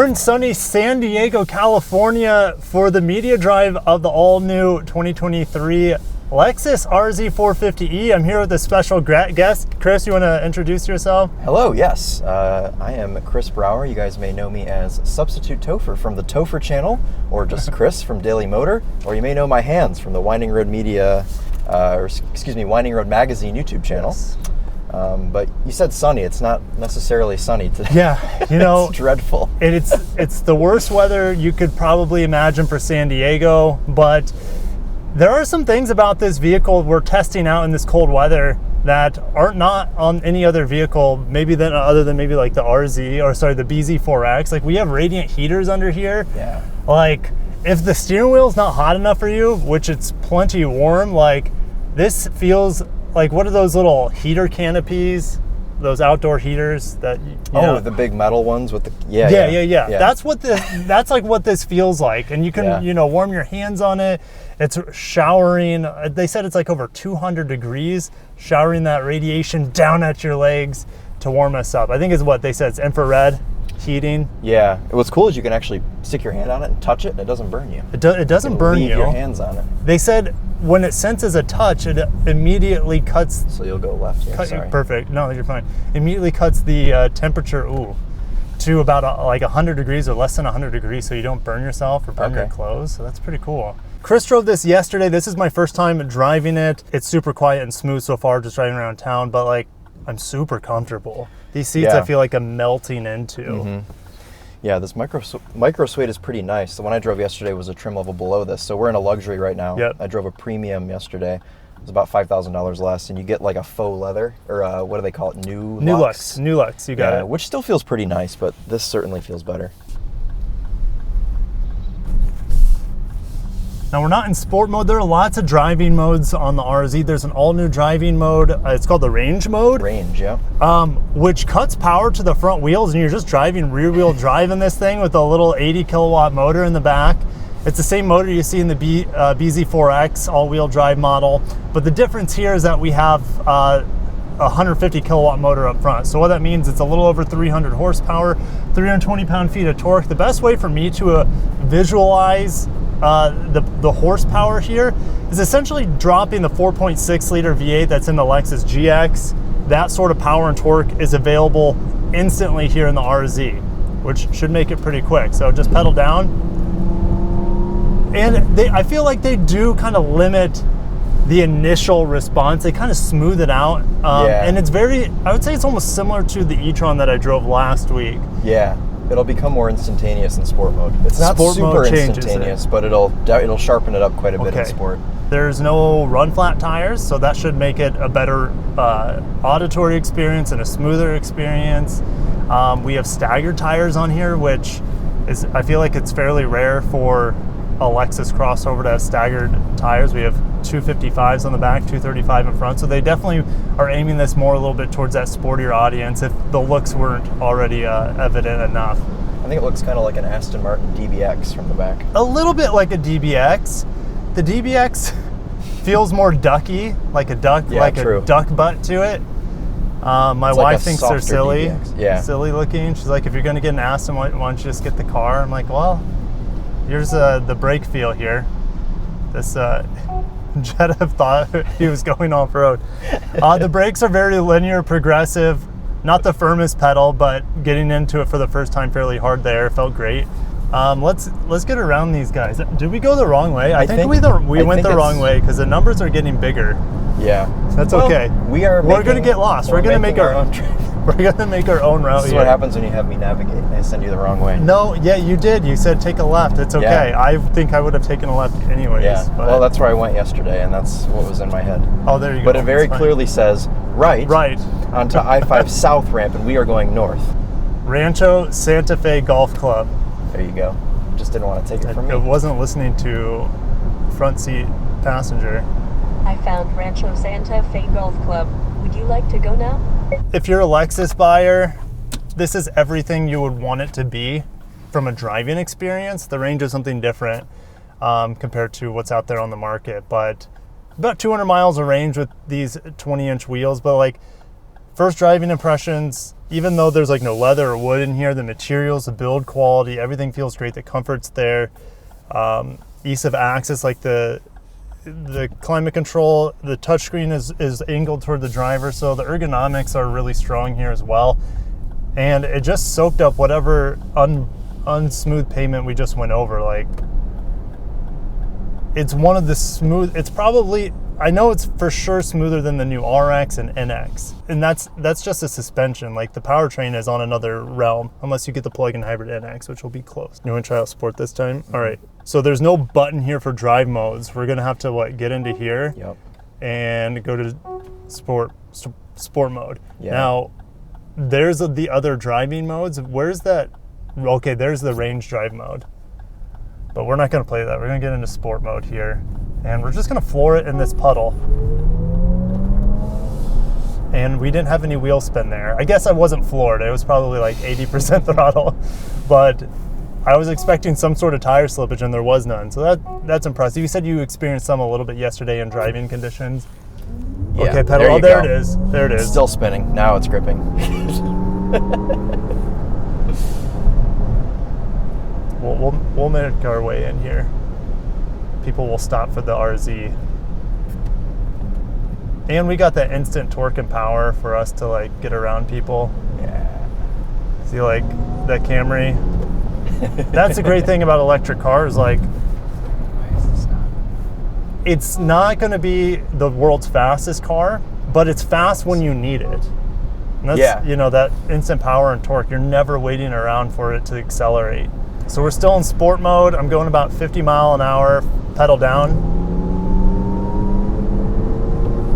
We're in sunny San Diego, California for the media drive of the all-new 2023 Lexus RZ 450e. I'm here with a special guest. Chris, you want to introduce yourself? Hello, yes. I am Chris Brower. You guys may know me as Substitute Topher from the Topher channel, or just Chris from Daily Motor, or you may know my hands from the Winding Road Media, Winding Road Magazine YouTube channel. Yes. But you said sunny. It's not necessarily sunny today. Yeah, you know, it's dreadful. It's the worst weather you could probably imagine for San Diego, but there are some things about this vehicle we're testing out in this cold weather that aren't not on any other vehicle, other than maybe like the the BZ4X. Like, we have radiant heaters under here. Yeah. Like, if the steering wheel's not hot enough for you, which it's plenty warm, like, this feels like, what are those little heater canopies? Those outdoor heaters that you know. The big metal ones with the yeah. That's what that's like what this feels like, and you can warm your hands on it. It's showering. They said it's like over 200 degrees, showering that radiation down at your legs to warm us up. I think is what they said. It's infrared heating. Yeah. What's cool is you can actually stick your hand on it and touch it, and it doesn't burn you. It doesn't burn you. Leave your hands on it. They said when it senses a touch, it immediately cuts. So you'll go left here. Sorry. Perfect. No, you're fine. Immediately cuts the temperature to about 100 degrees or less than 100 degrees, so you don't burn yourself or burn your clothes. So that's pretty cool. Chris drove this yesterday. This is my first time driving it. It's super quiet and smooth so far, just driving around town, but like, I'm super comfortable. These seats, I feel like I'm melting into. Mm-hmm. Yeah, this micro suede is pretty nice. The one I drove yesterday was a trim level below this, so we're in a luxury right now. Yep. I drove a premium yesterday. It was about $5,000 less, and you get like a faux leather, or what do they call it? New Lux, you got it. Which still feels pretty nice, but this certainly feels better. Now, we're not in sport mode. There are lots of driving modes on the RZ. There's an all-new driving mode. It's called the range mode. Range, yeah. Which cuts power to the front wheels, and you're just driving rear-wheel drive in this thing with a little 80 kilowatt motor in the back. It's the same motor you see in the BZ4X all-wheel drive model, but the difference here is that we have a 150 kilowatt motor up front. So what that means, it's a little over 300 horsepower, 320 pound-feet of torque. The best way for me to visualize the horsepower here is essentially dropping the 4.6 liter V8 that's in the Lexus GX. That sort of power and torque is available instantly here in the RZ, which should make it pretty quick. So just pedal down. And I feel like they do kind of limit the initial response. They kind of smooth it out. And it's I would say it's almost similar to the e-tron that I drove last week. Yeah. It'll become more instantaneous in sport mode. It's not super instantaneous, but it'll sharpen it up quite a bit in sport. There's no run flat tires, so that should make it a better auditory experience and a smoother experience. We have staggered tires on here, which I feel like it's fairly rare for a Lexus crossover to have staggered tires. We have 255s on the back, 235 in front, so they definitely are aiming this more a little bit towards that sportier audience if the looks weren't already evident enough. I think it looks kind of like an Aston Martin DBX from the back. A little bit like a DBX. The DBX feels more ducky, like a duck, a duck butt to it. My wife thinks they're silly, silly looking. She's like, if you're going to get an Aston, why don't you just get the car? I'm like, well, here's the brake feel here. This Jetta thought he was going off-road. The brakes are very linear, progressive. Not the firmest pedal, but getting into it for the first time fairly hard there. Felt great. Let's get around these guys. Did we go the wrong way? I think we went the wrong way because the numbers are getting bigger. Yeah. That's okay. We're going to get lost. We're going to make our own We're going to make our own route. This is what happens when you have me navigate. I send you the wrong way. No, yeah, you did. You said take a left. It's okay. Yeah. I think I would have taken a left anyways. Yeah. But well, that's where I went yesterday, and that's what was in my head. Oh, there you go. But it very clearly says right onto I-5 South ramp, and we are going north. Rancho Santa Fe Golf Club. There you go. Just didn't want to take it from me. It wasn't listening to front seat passenger. I found Rancho Santa Fe Golf Club. Would you like to go now? If you're a Lexus buyer, this is everything you would want it to be from a driving experience. The range is something different compared to what's out there on the market, but about 200 miles of range with these 20-inch wheels. But like first driving impressions, even though there's like no leather or wood in here, the materials, the build quality, everything feels great. The comfort's there. Ease of access, like the climate control, the touchscreen is angled toward the driver, so the ergonomics are really strong here as well. And it just soaked up whatever unsmooth pavement we just went over. Like, it's one of the smooth, it's probably, I know it's for sure smoother than the new RX and NX. And that's just a suspension. Like, the powertrain is on another realm, unless you get the plug-in hybrid NX, which will be close. You want to try out Sport this time? All right. So there's no button here for drive modes. We're gonna have to get into here and go to sport mode. Yeah. Now, there's the other driving modes. Where's that? Okay, there's the range drive mode. But we're not gonna play that. We're gonna get into sport mode here. And we're just gonna floor it in this puddle. And we didn't have any wheel spin there. I guess I wasn't floored. It was probably like 80% throttle. But I was expecting some sort of tire slippage and there was none. So that's impressive. You said you experienced some a little bit yesterday in driving conditions. Yeah, okay, pedal. Oh, there it is. There it is. Still spinning. Now it's gripping. We'll make our way in here. People will stop for the RZ. And we got that instant torque and power for us to get around people. Yeah. See, like that Camry. That's the great thing about electric cars. Like, it's not going to be the world's fastest car, but it's fast when you need it. And that's, that instant power and torque. You're never waiting around for it to accelerate. So we're still in sport mode. I'm going about 50 mile an hour, pedal down.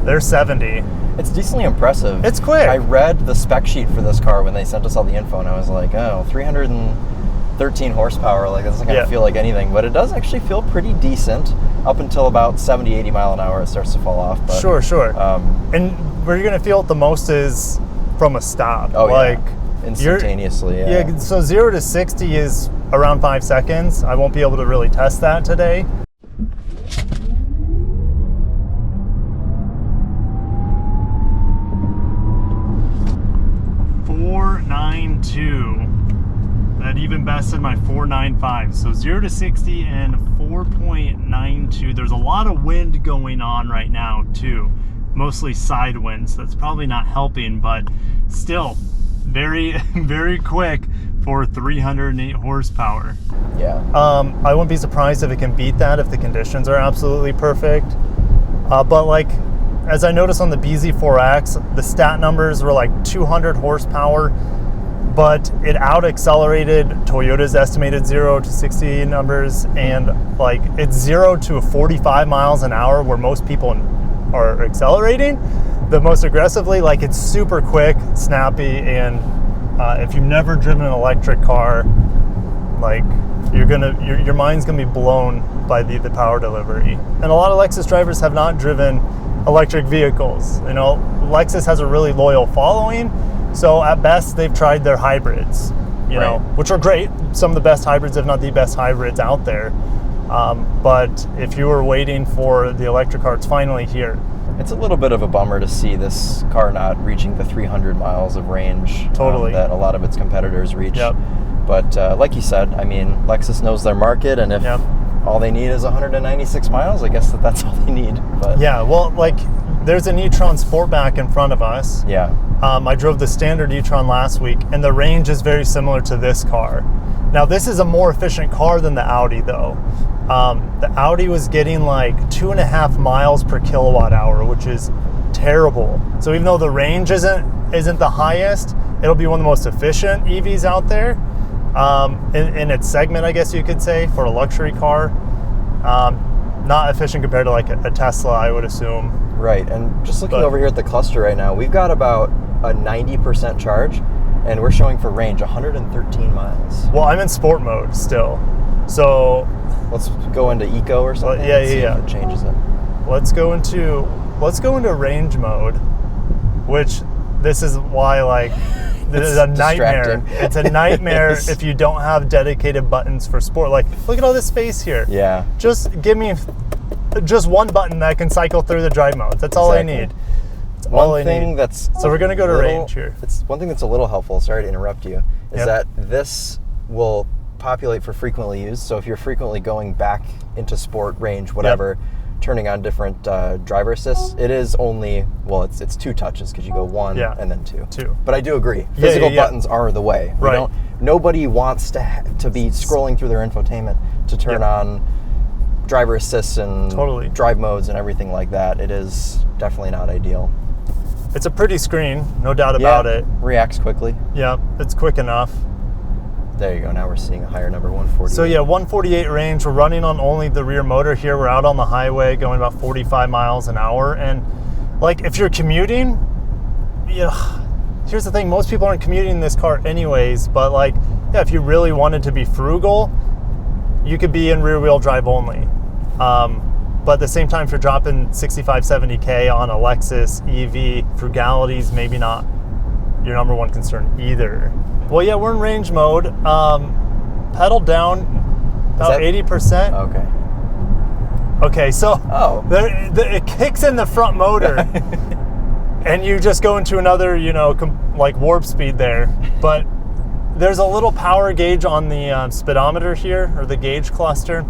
There's 70. It's decently impressive. It's quick. I read the spec sheet for this car when they sent us all the info, and I was like, 313 horsepower. Like, that's not going to feel like anything. But it does actually feel pretty decent up until about 70, 80 mile an hour. It starts to fall off. But, sure. And where you're going to feel it the most is from a stop. Oh, yeah. Instantaneously, Yeah, so 0 to 60 is around 5 seconds. I won't be able to really test that today. That even bested my 495. So 0 to 60 and 4.92. There's a lot of wind going on right now too. Mostly side winds. That's probably not helping, but still very, very quick for 308 horsepower. Yeah. I wouldn't be surprised if it can beat that if the conditions are absolutely perfect. But as I noticed on the BZ4X, the stat numbers were like 200 horsepower, but it out-accelerated Toyota's estimated 0 to 60 numbers, and it's 0 to 45 miles an hour where most people are accelerating the most aggressively. It's super quick, snappy, and if you've never driven an electric car, your mind's gonna be blown by the power delivery. And a lot of Lexus drivers have not driven electric vehicles. Lexus has a really loyal following, so at best they've tried their hybrids, which are great. Some of the best hybrids, if not the best hybrids out there. But if you were waiting for the electric car, it's finally here. It's a little bit of a bummer to see this car not reaching the 300 miles of range that a lot of its competitors reach. Yep. But like you said, Lexus knows their market, and if all they need is 196 miles, I guess that's all they need. But yeah, well, there's an e-tron Sportback in front of us. Yeah. I drove the standard e-tron last week, and the range is very similar to this car. Now, this is a more efficient car than the Audi, though. The Audi was getting 2.5 miles per kilowatt hour, which is terrible. So even though the range isn't the highest, it'll be one of the most efficient EVs out there in its segment, I guess you could say, for a luxury car. Not efficient compared to a Tesla, I would assume. Right, and just looking over here at the cluster right now, we've got about a 90% charge, and we're showing for range 113 miles. Well, I'm in sport mode still, so let's go into eco or something. Yeah. If it changes it. Let's go into range mode, which this is why this is a nightmare. It's a nightmare if you don't have dedicated buttons for sport. Look at all this space here. Yeah. Just give me just one button that can cycle through the drive modes. That's all I need. It's all I thing need. that's So we're gonna go to range here. It's one thing that's a little helpful. Sorry to interrupt you. Is that this will populate for frequently used. So if you're frequently going back into sport, range, whatever, turning on different driver assists, it is only, well, it's 2 touches because you go 1 and then 2. But I do agree. Physical buttons are the way. Right. Nobody wants to be scrolling through their infotainment to turn on driver assists and drive modes and everything like that. It is definitely not ideal. It's a pretty screen, no doubt about it. Reacts quickly. Yeah, it's quick enough. There you go. Now we're seeing a higher number, 148. So 148 range. We're running on only the rear motor here. We're out on the highway going about 45 miles an hour. And like if you're commuting, here's the thing. Most people aren't commuting in this car anyways. But like, if you really wanted to be frugal, you could be in rear wheel drive only. But at the same time, if you're dropping 65, 70K on a Lexus EV, frugality's maybe not your number one concern either. Well, yeah, we're in range mode. Pedal down about 80%. Okay, so it kicks in the front motor, and you just go into another, like warp speed there. But there's a little power gauge on the speedometer here, or the gauge cluster.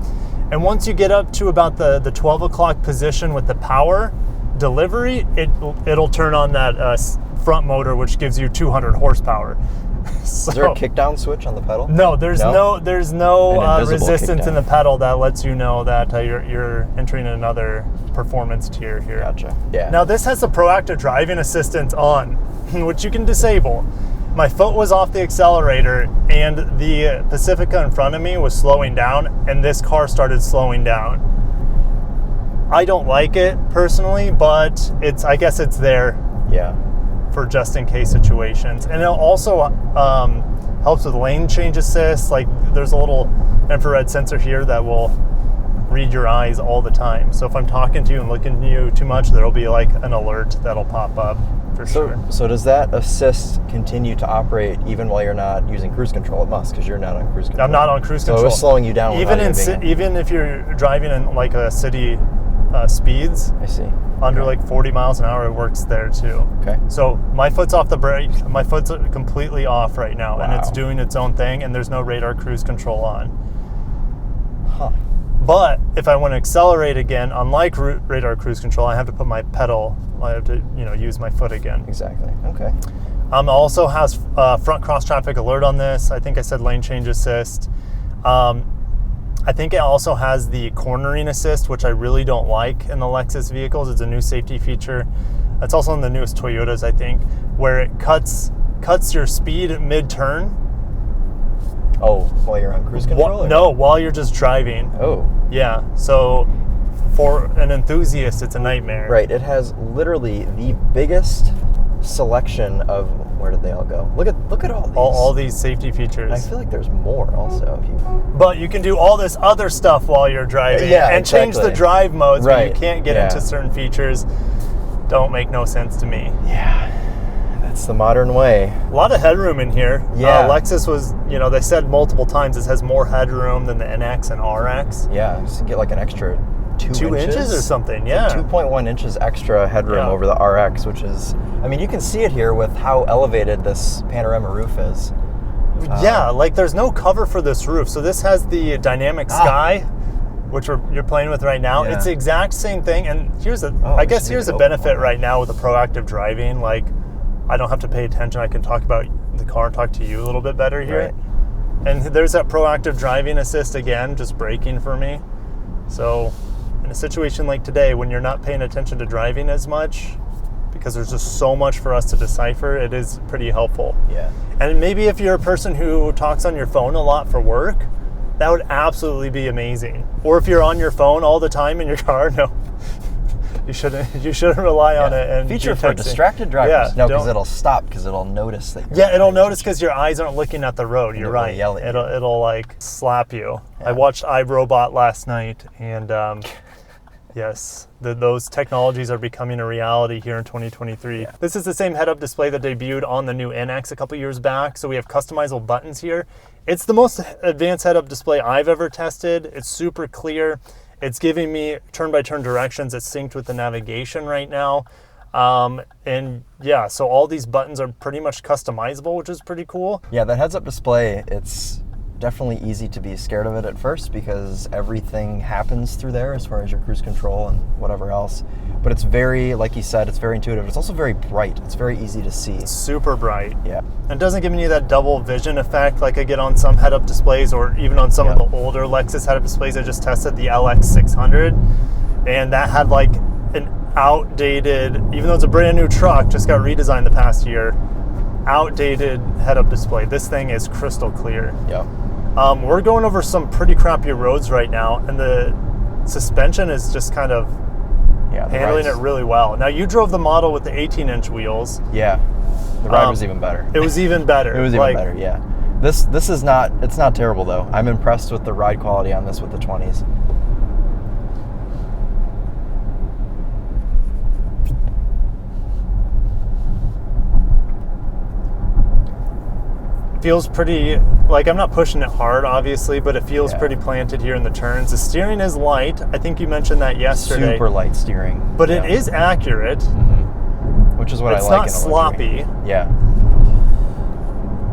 And once you get up to about the 12 o'clock position with the power delivery, it'll turn on that front motor, which gives you 200 horsepower. So, is there a kickdown switch on the pedal? No, there's no resistance in the pedal that lets you know that you're entering another performance tier here. Gotcha. Yeah. Now this has the proactive driving assistance on, which you can disable. My foot was off the accelerator and the Pacifica in front of me was slowing down, and this car started slowing down. I don't like it personally, but I guess it's there. Yeah. For just in case situations. And it also helps with lane change assist. Like there's a little infrared sensor here that will read your eyes all the time. So if I'm talking to you and looking at you too much, there'll be like an alert that'll pop up for sure. So does that assist continue to operate even while you're not using cruise control? It must, because you're not on cruise control. I'm not on cruise control. So it's slowing you down. Even if you're driving in like a city speeds. I see. Under like 40 miles an hour, it works there too. Okay. So my foot's off the brake. My foot's completely off right now, and it's doing its own thing, and there's no radar cruise control on. Huh. But if I want to accelerate again, unlike radar cruise control, I have to put my pedal. I have to, use my foot again. Exactly. Okay. Also has front cross traffic alert on this. I think I said lane change assist. I think it also has the cornering assist, which I really don't like in the Lexus vehicles. It's a new safety feature. It's also in the newest Toyotas, I think, where it cuts your speed mid-turn. Oh, while you're on cruise control? No, while you're just driving. Oh. Yeah, so for an enthusiast, it's a nightmare. Right, it has literally the biggest selection of, where did they all go? Look at all these. All these safety features. I feel like there's more also. But you can do all this other stuff while you're driving and change the drive modes, but you can't get into certain features. Don't make no sense to me. Yeah, that's the modern way. A lot of headroom in here. Yeah. Lexus was, they said multiple times this has more headroom than the NX and RX. Yeah, just get like an extra 2 inches or something, yeah. 2.1 inches extra headroom over the RX, which is, you can see it here with how elevated this panorama roof is. Yeah, like there's no cover for this roof. So this has the dynamic sky, which you're playing with right now. Yeah. It's the exact same thing. And here's a benefit right now with the proactive driving. Like, I don't have to pay attention. I can talk about the car and talk to you a little bit better here. Right. And there's that proactive driving assist again, just braking for me. So in a situation like today, when you're not paying attention to driving as much, because there's just so much for us to decipher, it is pretty helpful. Yeah. And maybe if you're a person who talks on your phone a lot for work, that would absolutely be amazing. Or if you're on your phone all the time in your car, no, you shouldn't rely on it. And feature for distracted drivers. No, because it'll stop, because it'll notice that. It'll notice because your eyes aren't looking at the road. You're right. Yell at you. It'll like slap you. Yeah. I watched iRobot last night, and yes, those technologies are becoming a reality here in 2023. Yeah. This is the same head-up display that debuted on the new NX a couple years back. So we have customizable buttons here. It's the most advanced head-up display I've ever tested. It's super clear. It's giving me turn-by-turn directions. It's synced with the navigation right now. And yeah, so all these buttons are pretty much customizable, which is pretty cool. Yeah, that heads-up display, it's definitely easy to be scared of it at first because everything happens through there as far as your cruise control and whatever else. But it's very, like you said, it's very intuitive. It's also very bright. It's very easy to see. It's super bright. Yeah. And it doesn't give me that double vision effect like I get on some head-up displays or even on some of the older Lexus head-up displays. I just tested the LX 600, and that had like an outdated, even though it's a brand new truck, just got redesigned the past year, outdated head-up display. This thing is crystal clear. Yeah. We're going over some pretty crappy roads right now, and the suspension is just kind of handling it really well. Now, you drove the model with the 18-inch wheels. Yeah. The ride was even better. It was even better. It was even better, yeah. This is not, it's not terrible though. I'm impressed with the ride quality on this with the 20s. Feels pretty, like I'm not pushing it hard obviously, but it feels pretty planted here in the turns. The steering is light. I think you mentioned that yesterday. Super light steering. But it is accurate. Mm-hmm. Which is what I like in a It's not sloppy. Yeah.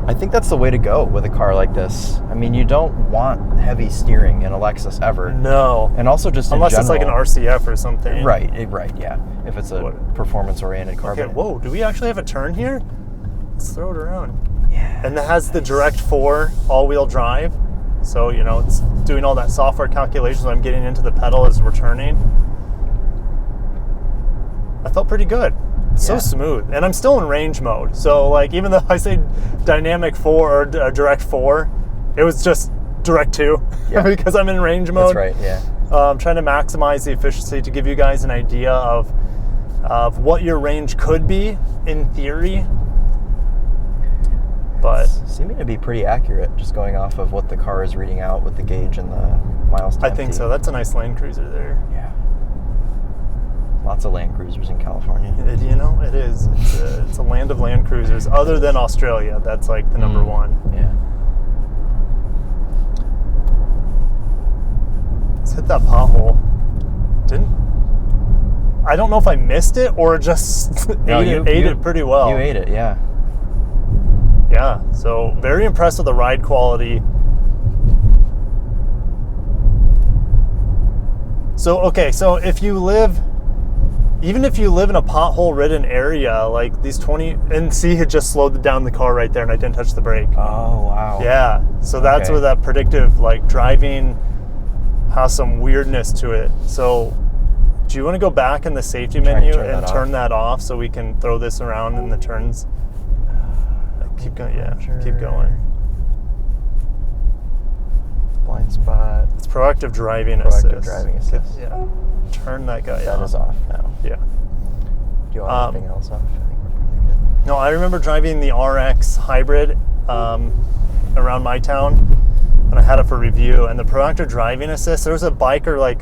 I think that's the way to go with a car like this. I mean, you don't want heavy steering in a Lexus ever. No. And also just unless in it's like an RCF or something. Right, yeah. If it's a performance-oriented car. Okay, whoa, do we actually have a turn here? Let's throw it around. Yeah. And it has the Direct 4 all-wheel drive. So, you know, it's doing all that software calculations when I'm getting into the pedal as we're turning. I felt pretty good. So smooth. And I'm still in range mode. So, like, even though I say Dynamic 4 or Direct 4, it was just Direct 2 because I'm in range mode. That's right, yeah. I'm trying to maximize the efficiency to give you guys an idea of what your range could be in theory. But it's seeming to be pretty accurate, just going off of what the car is reading out with the gauge and the miles to I think so. That's a nice Land Cruiser there. Yeah. Lots of Land Cruisers in California. You know, it is. It's a land of Land Cruisers. Other than Australia, that's like the number one. Yeah. Let's hit that pothole. I don't know if I missed it or just ate it pretty well. You ate it, yeah. Yeah, so very impressed with the ride quality. So, okay, so even if you live in a pothole-ridden area, like these 20, and see, it just slowed down the car right there and I didn't touch the brake. Oh, wow. Yeah, so that's where that predictive, like, driving has some weirdness to it. So, do you want to go back in the safety menu and turn that off so we can throw this around in the turns? Keep going, keep going. Blind spot. It's proactive driving assist. Proactive driving assist. Yeah. Turn that guy off. That is off now. Yeah. Do you want anything else off? I think we're pretty good. No, I remember driving the RX hybrid around my town when I had it for review, and the proactive driving assist, there was a biker like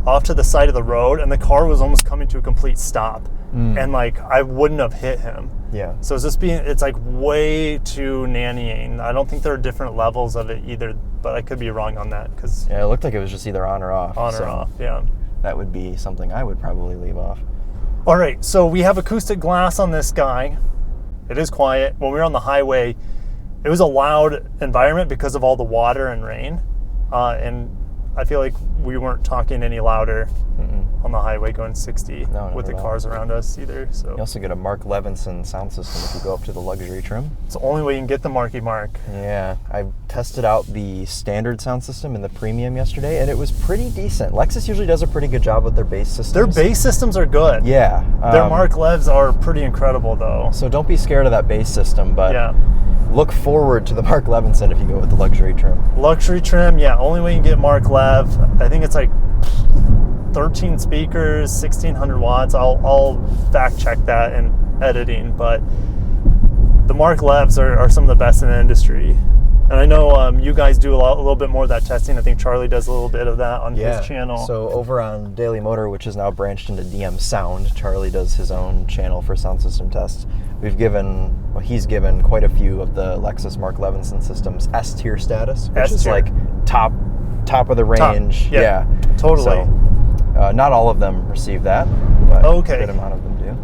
off to the side of the road and the car was almost coming to a complete stop. And like I wouldn't have hit him. Yeah. So it's like way too nannying. I don't think there are different levels of it either, but I could be wrong on that because it looked like it was just either on or off. On or off, yeah. That would be something I would probably leave off. All right, so we have acoustic glass on this guy. It is quiet. When we were on the highway, it was a loud environment because of all the water and rain, and I feel like we weren't talking any louder on the highway going 60 with the cars around us either. So you also get a Mark Levinson sound system if you go up to the luxury trim. It's the only way you can get the Marky Mark. Yeah, I tested out the standard sound system and the premium yesterday, and it was pretty decent. Lexus usually does a pretty good job with their bass systems. Their bass systems are good. Yeah. Their Mark Levs are pretty incredible though. So don't be scared of that bass system, but look forward to the Mark Levinson if you go with the luxury trim. Luxury trim, yeah, only way you can get Mark Lev. I think it's like 13 speakers, 1600 watts. I'll fact check that in editing, but the Mark Levs are some of the best in the industry. And I know you guys do a little bit more of that testing. I think Charlie does a little bit of that on his channel. So over on Daily Motor, which is now branched into DM Sound, Charlie does his own channel for sound system tests. He's given quite a few of the Lexus Mark Levinson systems S-tier status, which is like top of the range. Yeah, totally. So, not all of them receive that, but a good amount of them do.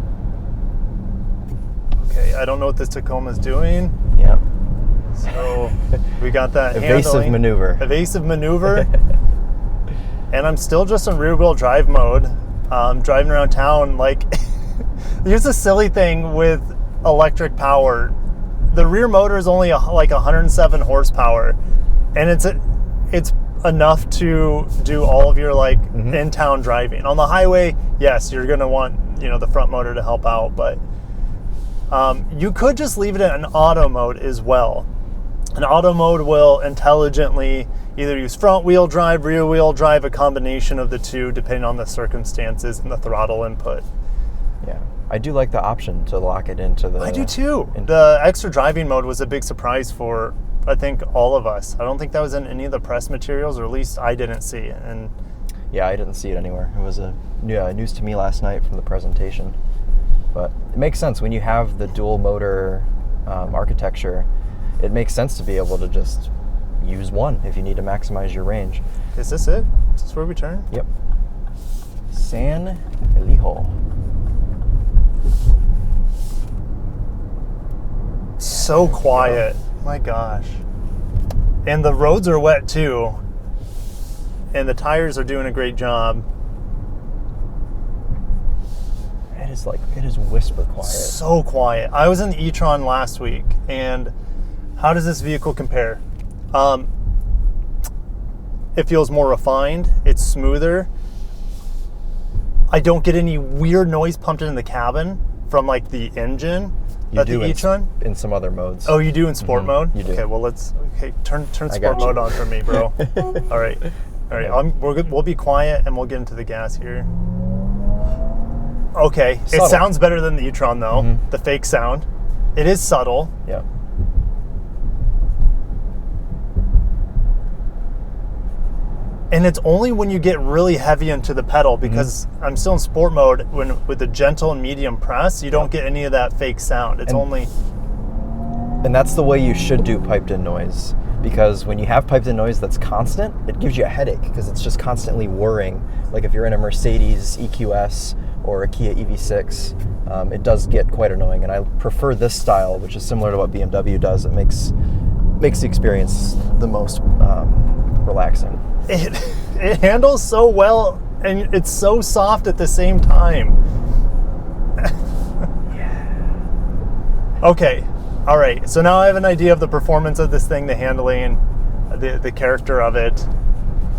Okay, I don't know what this Tacoma's doing. Yeah. So we got that Evasive maneuver. Evasive maneuver. And I'm still just in rear wheel drive mode. Driving around town, like, here's a silly thing with electric power. The rear motor is only like 107 horsepower, and it's enough to do all of your like in-town driving. On the highway, yes, you're gonna want the front motor to help out, but you could just leave it in auto mode as well. An auto mode will intelligently either use front wheel drive, rear wheel drive, a combination of the two, depending on the circumstances and the throttle input. Yeah, I do like the option to lock it into the... I do too. The extra driving mode was a big surprise for, I think, all of us. I don't think that was in any of the press materials, or at least I didn't see it. And yeah, I didn't see it anywhere. It was news to me last night from the presentation. But it makes sense when you have the dual motor architecture. It makes sense to be able to just use one if you need to maximize your range. Is this it? Is this where we turn? Yep. San Elijo. So quiet. My gosh. And the roads are wet too. And the tires are doing a great job. It is whisper quiet. So quiet. I was in the e-tron last week, and how does this vehicle compare? It feels more refined. It's smoother. I don't get any weird noise pumped in the cabin from like the engine. You do the e-tron? in some other modes. Oh, you do in sport mode? You do. Okay, well turn sport mode on for me, bro. All right. We'll be quiet and we'll get into the gas here. Okay, Subtle. It sounds better than the e-tron though. The fake sound. It is subtle. Yeah. And it's only when you get really heavy into the pedal, because I'm still in sport mode, with the gentle and medium press, you don't get any of that fake sound. And that's the way you should do piped in noise, because when you have piped in noise that's constant, it gives you a headache because it's just constantly whirring. Like if you're in a Mercedes EQS or a Kia EV6, it does get quite annoying. And I prefer this style, which is similar to what BMW does. It makes the experience the most relaxing. It handles so well, and it's so soft at the same time. Okay, all right. So now I have an idea of the performance of this thing, the handling, the character of it.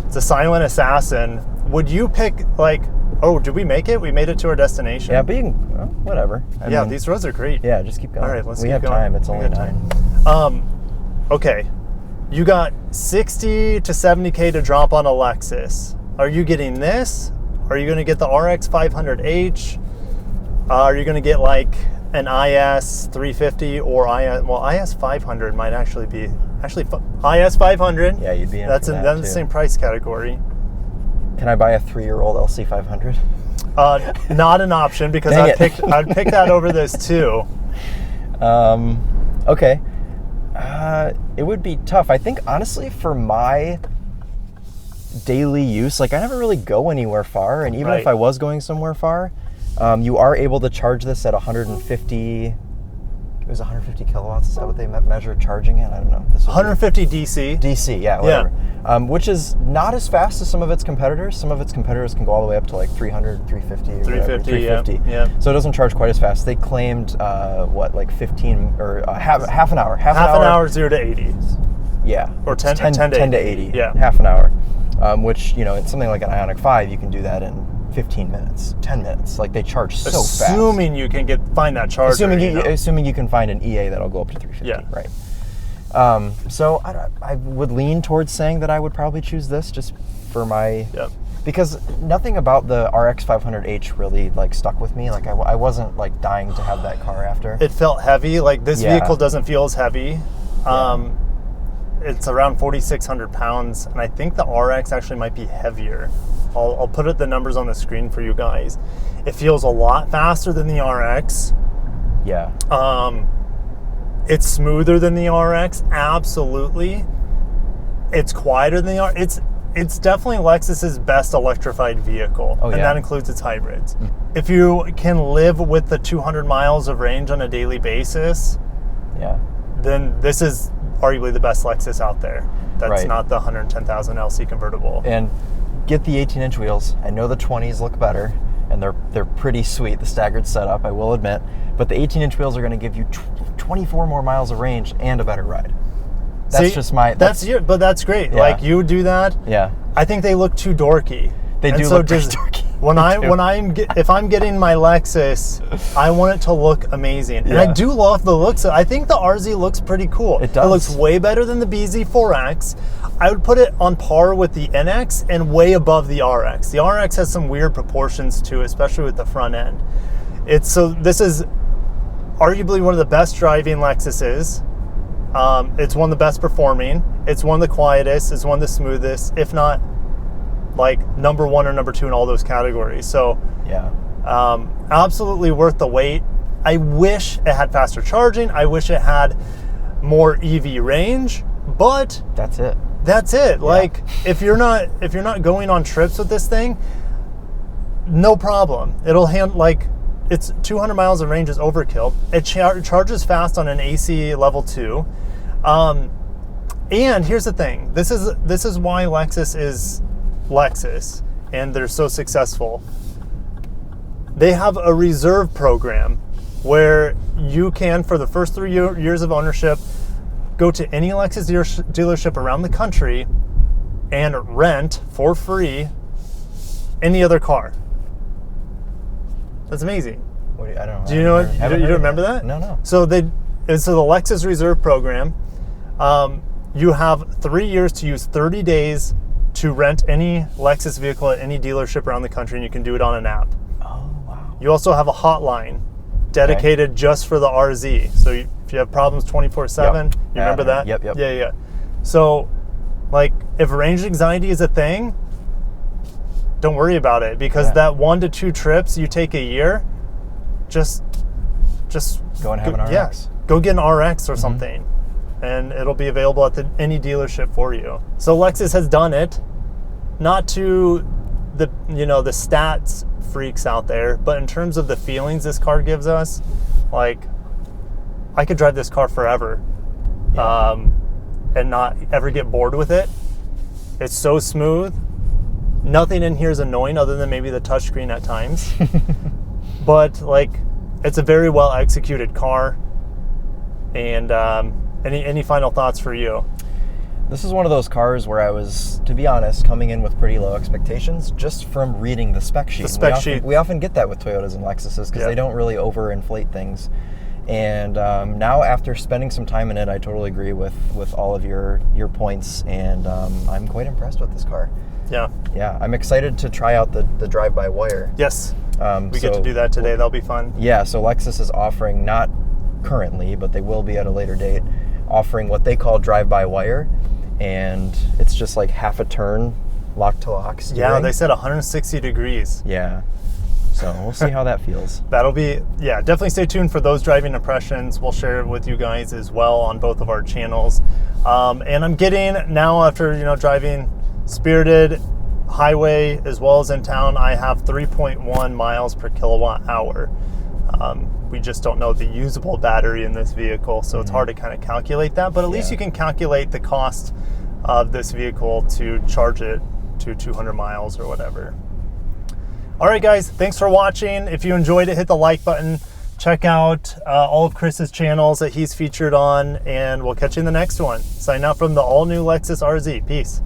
It's a silent assassin. Would you pick did we make it? We made it to our destination. Yeah, but you can, whatever. I mean, these roads are great. Yeah, just keep going. All right, let's we keep have going. time. It's We only got 9. time. Okay. You got 60 to 70K to drop on a Lexus. Are you getting this? Are you going to get the RX 500H? Are you going to get like an IS 350 or IS 500 might actually be IS 500. Yeah, you'd be in. That's for in that the too. same price category. Can I buy a 3-year-old LC 500? Not an option, because I'd pick that over this too. Okay. It would be tough. I think, honestly, for my daily use, I never really go anywhere far, and even if I was going somewhere far, you are able to charge this at 150. It was 150 kilowatts. Is that what they measured charging at? I don't know. This 150 DC. DC, yeah, whatever. Which is not as fast as some of its competitors. Some of its competitors can go all the way up to 300, 350, or 350. Yeah. So it doesn't charge quite as fast. They claimed 15 or half an hour. Half an hour 0 to 80. Yeah. Or 10 to 80. Yeah. Half an hour. Which, it's something like an Ioniq 5, you can do that in 15 minutes, 10 minutes. They charge so fast. Assuming you can find that charger. Assuming you can find an EA that'll go up to 350. Yeah. Right. So I would lean towards saying that I would probably choose this just for my... Yep. Because nothing about the RX 500H really stuck with me. I wasn't dying to have that car after. It felt heavy. This vehicle doesn't feel as heavy. It's around 4,600 pounds, and I think the RX actually might be heavier. I'll put the numbers on the screen for you guys. It feels a lot faster than the RX. Yeah. It's smoother than the RX, absolutely. It's quieter than the RX. it's definitely Lexus's best electrified vehicle, and that includes its hybrids. If you can live with the 200 miles of range on a daily basis, then this is arguably the best Lexus out there. That's not the 110,000 LC convertible. And get the 18-inch wheels. I know the 20s look better, and they're pretty sweet, the staggered setup, I will admit. But the 18-inch wheels are going to give you 24 more miles of range and a better ride. That's just my... but that's great. Yeah. Like, you do that. Yeah. I think they look too dorky. They do look pretty dorky. If I'm getting my Lexus, I want it to look amazing. And I do love the looks. I think the RZ looks pretty cool. It does. It looks way better than the BZ4X. I would put it on par with the NX and way above the RX. The RX has some weird proportions to it, especially with the front end. This is arguably one of the best driving Lexuses. It's one of the best performing. It's one of the quietest. It's one of the smoothest, if not like number 1 or number 2 in all those categories. So absolutely worth the wait. I wish it had faster charging. I wish it had more EV range, but that's it. Yeah. Like, if you're not going on trips with this thing, no problem. It'll it's 200 miles of range is overkill. It charges fast on an AC level 2. And here's the thing. This is why Lexus is Lexus and they're so successful. They have a reserve program where you can, for the first 3 years of ownership, go to any Lexus dealership around the country and rent for free any other car. That's amazing. I don't know. Do you know? You don't remember that? No. So the Lexus Reserve program, you have 3 years to use 30 days to rent any Lexus vehicle at any dealership around the country, and you can do it on an app. Oh, wow. You also have a hotline dedicated just for the RZ. So if you have problems 24/7, you remember that? Yep. Yeah. So, like, if range anxiety is a thing, don't worry about it, because that 1 to 2 trips you take a year, just go and have an RX. Yeah, go get an RX or something, and it'll be available at any dealership for you. So Lexus has done it, not to the stats freaks out there, but in terms of the feelings this car gives us, like, I could drive this car forever, and not ever get bored with it. It's so smooth. Nothing in here is annoying other than maybe the touchscreen at times. But, like, it's a very well executed car. And any final thoughts for you? This is one of those cars where I was, to be honest, coming in with pretty low expectations just from reading the spec sheet. We often get that with Toyotas and Lexuses because they don't really overinflate things. And now, after spending some time in it, I totally agree with all of your points, and I'm quite impressed with this car. Yeah, I'm excited to try out the drive-by-wire. Yes, we get to do that today. That'll be fun. Yeah, so Lexus is offering, not currently, but they will be at a later date, offering what they call drive-by-wire, and it's just like half a turn, lock-to-lock steering. Yeah, they said 160 degrees. Yeah, so we'll see how that feels. That'll be, definitely stay tuned for those driving impressions. We'll share it with you guys as well on both of our channels. And I'm getting, now after driving Spirited highway as well as in town, I have 3.1 miles per kilowatt hour. We just don't know the usable battery in this vehicle, so it's hard to kind of calculate that, but at least you can calculate the cost of this vehicle to charge it to 200 miles or whatever. All right, guys, thanks for watching. If you enjoyed it, hit the like button. Check out all of Chris's channels that he's featured on, and we'll catch you in the next one. Sign out from the all-new Lexus RZ. Peace.